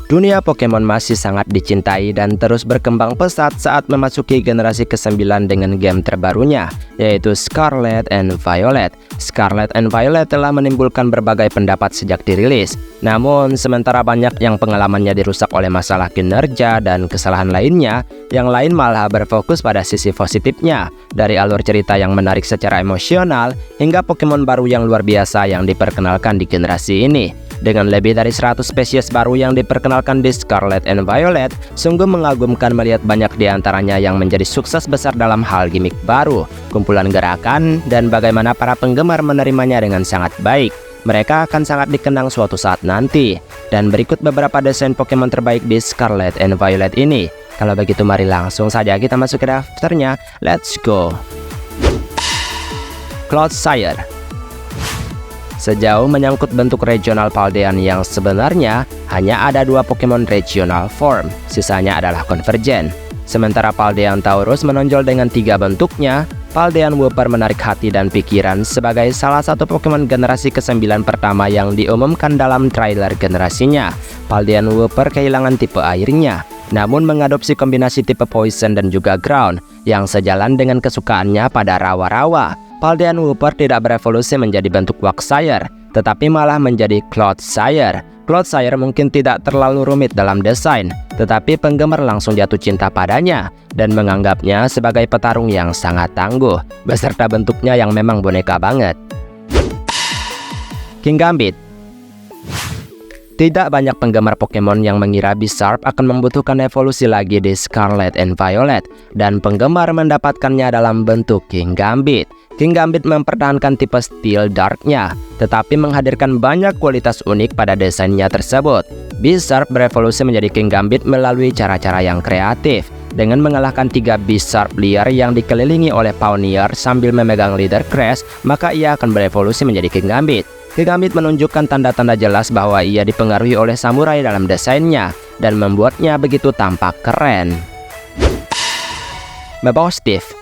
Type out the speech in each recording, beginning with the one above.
Dunia Pokemon masih sangat dicintai dan terus berkembang pesat saat memasuki generasi ke-9 dengan game terbarunya, yaitu Scarlet and Violet. Scarlet and Violet telah menimbulkan berbagai pendapat sejak dirilis. Namun, sementara banyak yang pengalamannya dirusak oleh masalah kinerja dan kesalahan lainnya, yang lain malah berfokus pada sisi positifnya. Dari alur cerita yang menarik secara emosional, hingga Pokemon baru yang luar biasa yang diperkenalkan di generasi ini. Dengan lebih dari 100 spesies baru yang diperkenalkan di Scarlet and Violet, sungguh mengagumkan melihat banyak di antaranya yang menjadi sukses besar dalam hal gimmick baru, kumpulan gerakan, dan bagaimana para penggemar menerimanya dengan sangat baik. Mereka akan sangat dikenang suatu saat nanti. Dan berikut beberapa desain Pokemon terbaik di Scarlet and Violet ini. Kalau begitu mari langsung saja kita masuk ke daftarnya. Let's go! Clodsire. Sejauh menyangkut bentuk regional Paldean yang sebenarnya hanya ada 2 Pokemon regional form, sisanya adalah konvergen. Sementara Paldean Taurus menonjol dengan 3 bentuknya, Paldean Wooper menarik hati dan pikiran sebagai salah satu Pokemon generasi ke-9 pertama yang diumumkan dalam trailer generasinya. Paldean Wooper kehilangan tipe airnya, namun mengadopsi kombinasi tipe Poison dan juga Ground, yang sejalan dengan kesukaannya pada rawa-rawa. Paldean Wooper tidak berevolusi menjadi bentuk Quagsire, tetapi malah menjadi Clodsire. Clodsire mungkin tidak terlalu rumit dalam desain, tetapi penggemar langsung jatuh cinta padanya dan menganggapnya sebagai petarung yang sangat tangguh, beserta bentuknya yang memang boneka banget. Kingambit. Tidak banyak penggemar Pokemon yang mengira Bisharp akan membutuhkan evolusi lagi di Scarlet and Violet, dan penggemar mendapatkannya dalam bentuk Kingambit. Kingambit mempertahankan tipe Steel Dark-nya, tetapi menghadirkan banyak kualitas unik pada desainnya tersebut. Bisharp berevolusi menjadi Kingambit melalui cara-cara yang kreatif, dengan mengalahkan 3 Bisharp liar yang dikelilingi oleh Pawniard sambil memegang Leader Crest, maka ia akan berevolusi menjadi Kingambit. Kingambit menunjukkan tanda-tanda jelas bahwa ia dipengaruhi oleh samurai dalam desainnya, dan membuatnya begitu tampak keren. Mabosstiff.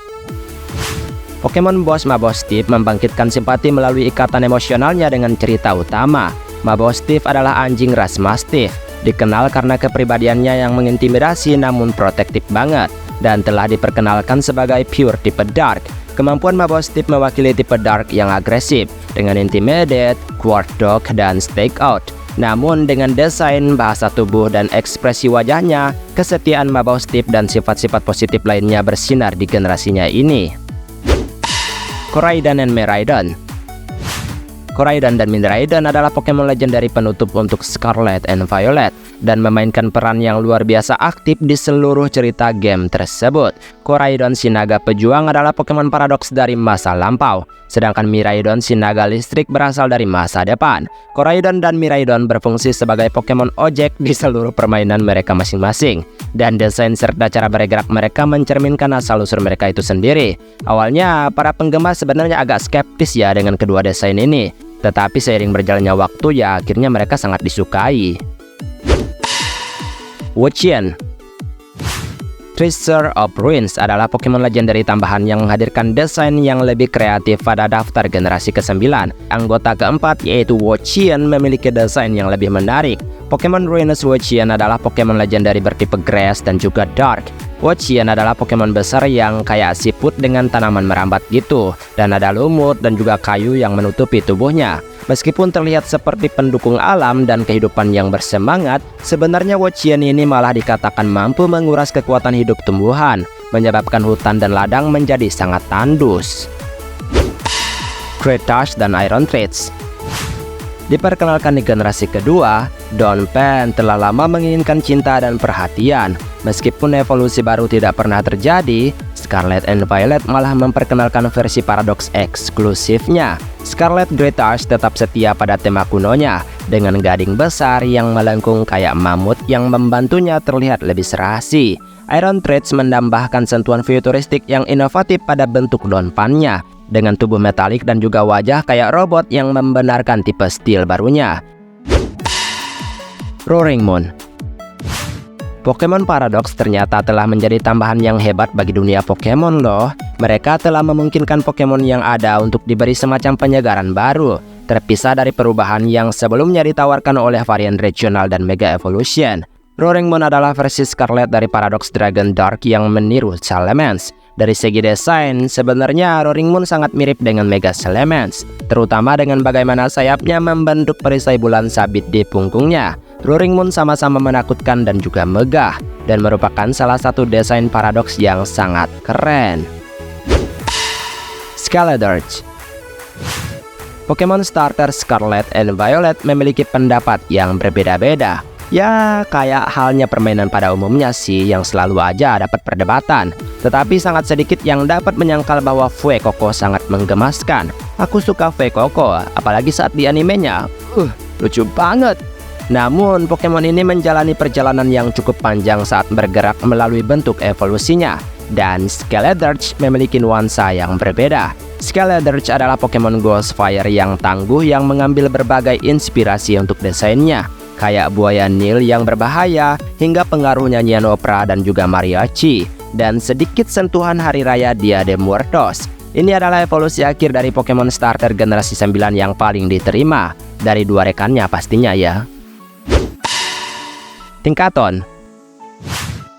Pokemon Boss Mabosstiff membangkitkan simpati melalui ikatan emosionalnya dengan cerita utama. Mabosstiff adalah anjing ras Mastiff, dikenal karena kepribadiannya yang mengintimidasi namun protektif banget, dan telah diperkenalkan sebagai pure tipe Dark. Kemampuan Mabosstiff mewakili tipe Dark yang agresif, dengan Intimidate, Quart Dog, dan Stake Out. Namun dengan desain, bahasa tubuh, dan ekspresi wajahnya, kesetiaan Mabosstiff dan sifat-sifat positif lainnya bersinar di generasinya ini. Koraidon dan Miraidon. Koraidon dan Miraidon adalah Pokemon legendary penutup untuk Scarlet and Violet, dan memainkan peran yang luar biasa aktif di seluruh cerita game tersebut. Koraidon si naga pejuang adalah Pokemon paradoks dari masa lampau, sedangkan Miraidon si naga listrik berasal dari masa depan. Koraidon dan Miraidon berfungsi sebagai Pokemon ojek di seluruh permainan mereka masing-masing, dan desain serta cara bergerak mereka mencerminkan asal-usul mereka itu sendiri. Awalnya, para penggemar sebenarnya agak skeptis ya dengan kedua desain ini, tetapi seiring berjalannya waktu ya akhirnya mereka sangat disukai. Wuchien. Treasure of Ruins adalah Pokemon legendary tambahan yang menghadirkan desain yang lebih kreatif pada daftar generasi ke-9. Anggota keempat yaitu Wuchien memiliki desain yang lebih menarik. Pokemon Ruinous Wuchien adalah Pokemon legendary bertipe Grass dan juga Dark. Wuchien adalah Pokemon besar yang kayak siput dengan tanaman merambat gitu, dan ada lumut dan juga kayu yang menutupi tubuhnya. Meskipun terlihat seperti pendukung alam dan kehidupan yang bersemangat, sebenarnya Wuchien ini malah dikatakan mampu menguras kekuatan hidup tumbuhan, menyebabkan hutan dan ladang menjadi sangat tandus. Kretash dan Iron Treads. Diperkenalkan di generasi kedua, Donphan telah lama menginginkan cinta dan perhatian. Meskipun evolusi baru tidak pernah terjadi, Scarlet and Violet malah memperkenalkan versi paradoks eksklusifnya. Scarlet Kretash tetap setia pada tema kunonya, dengan gading besar yang melengkung kayak mamut yang membantunya terlihat lebih serasi. Iron Treads menambahkan sentuhan futuristik yang inovatif pada bentuk Donphan-nya, dengan tubuh metalik dan juga wajah kayak robot yang membenarkan tipe Steel barunya. Roaring Moon. Pokemon Paradox ternyata telah menjadi tambahan yang hebat bagi dunia Pokemon loh. Mereka telah memungkinkan Pokemon yang ada untuk diberi semacam penyegaran baru, terpisah dari perubahan yang sebelumnya ditawarkan oleh varian regional dan Mega Evolution. Roaring Moon adalah versi Scarlet dari Paradox Dragon Dark yang meniru Salamence. Dari segi desain, sebenarnya Roaring Moon sangat mirip dengan Mega Salamence, terutama dengan bagaimana sayapnya membentuk perisai bulan sabit di punggungnya. Roaring Moon sama-sama menakutkan dan juga megah, dan merupakan salah satu desain Paradox yang sangat keren. Skeledirge. Pokemon starter Scarlet and Violet memiliki pendapat yang berbeda-beda. Ya, kayak halnya permainan pada umumnya sih yang selalu aja dapat perdebatan. Tetapi sangat sedikit yang dapat menyangkal bahwa Fuecoco sangat menggemaskan. Aku suka Fuecoco, apalagi saat di animenya. Lucu banget. Namun, Pokemon ini menjalani perjalanan yang cukup panjang saat bergerak melalui bentuk evolusinya. Dan Skeledirge memiliki nuansa yang berbeda. Skeledirge adalah Pokemon Ghost Fire yang tangguh yang mengambil berbagai inspirasi untuk desainnya. Kayak buaya Nil yang berbahaya, hingga pengaruh nyanyian opera dan juga mariachi, dan sedikit sentuhan hari raya Dia de Muertos. Ini adalah evolusi akhir dari Pokemon starter generasi 9 yang paling diterima, dari dua rekannya pastinya ya. Tinkaton.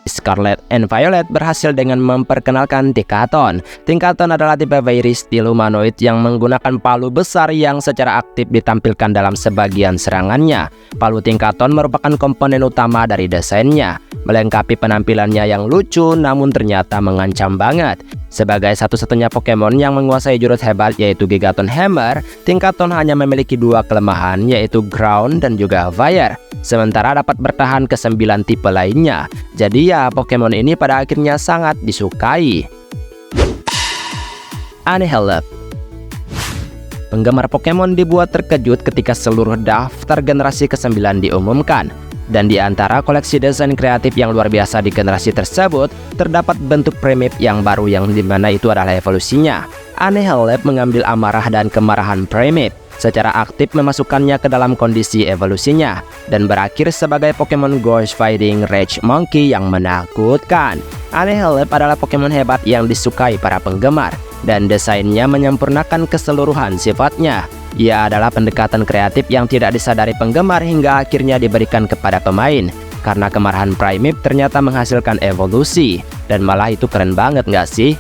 Scarlet and Violet berhasil dengan memperkenalkan Tinkaton. Tinkaton adalah tipe very steel humanoid yang menggunakan palu besar yang secara aktif ditampilkan dalam sebagian serangannya. Palu Tinkaton merupakan komponen utama dari desainnya, melengkapi penampilannya yang lucu namun ternyata mengancam banget. Sebagai satu-satunya Pokemon yang menguasai jurus hebat yaitu Gigaton Hammer, Tinkaton hanya memiliki dua kelemahan yaitu Ground dan juga Fire. Sementara dapat bertahan ke 9 tipe lainnya. Jadi ya, Pokemon ini pada akhirnya sangat disukai. Anihilus. Penggemar Pokemon dibuat terkejut ketika seluruh daftar generasi ke-9 diumumkan. Dan di antara koleksi desain kreatif yang luar biasa di generasi tersebut, terdapat bentuk Primeape yang baru yang dimana itu adalah evolusinya. Anihilus mengambil amarah dan kemarahan Primeape, secara aktif memasukkannya ke dalam kondisi evolusinya, dan berakhir sebagai Pokemon Ghost Fighting Rage Monkey yang menakutkan. Anihilus adalah Pokemon hebat yang disukai para penggemar, dan desainnya menyempurnakan keseluruhan sifatnya. Ia adalah pendekatan kreatif yang tidak disadari penggemar hingga akhirnya diberikan kepada pemain. Karena kemarahan Primeape ternyata menghasilkan evolusi. Dan malah itu keren banget nggak sih?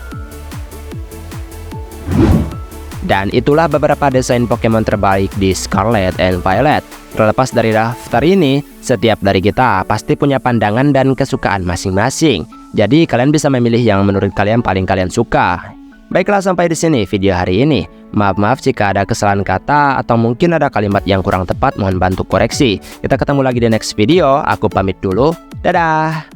Dan itulah beberapa desain Pokemon terbaik di Scarlet and Violet. Terlepas dari daftar ini, setiap dari kita pasti punya pandangan dan kesukaan masing-masing. Jadi kalian bisa memilih yang menurut kalian paling kalian suka. Baiklah, sampai di sini video hari ini. Maaf jika ada kesalahan kata atau mungkin ada kalimat yang kurang tepat, mohon bantu koreksi. Kita ketemu lagi di next video. Aku pamit dulu. Dadah.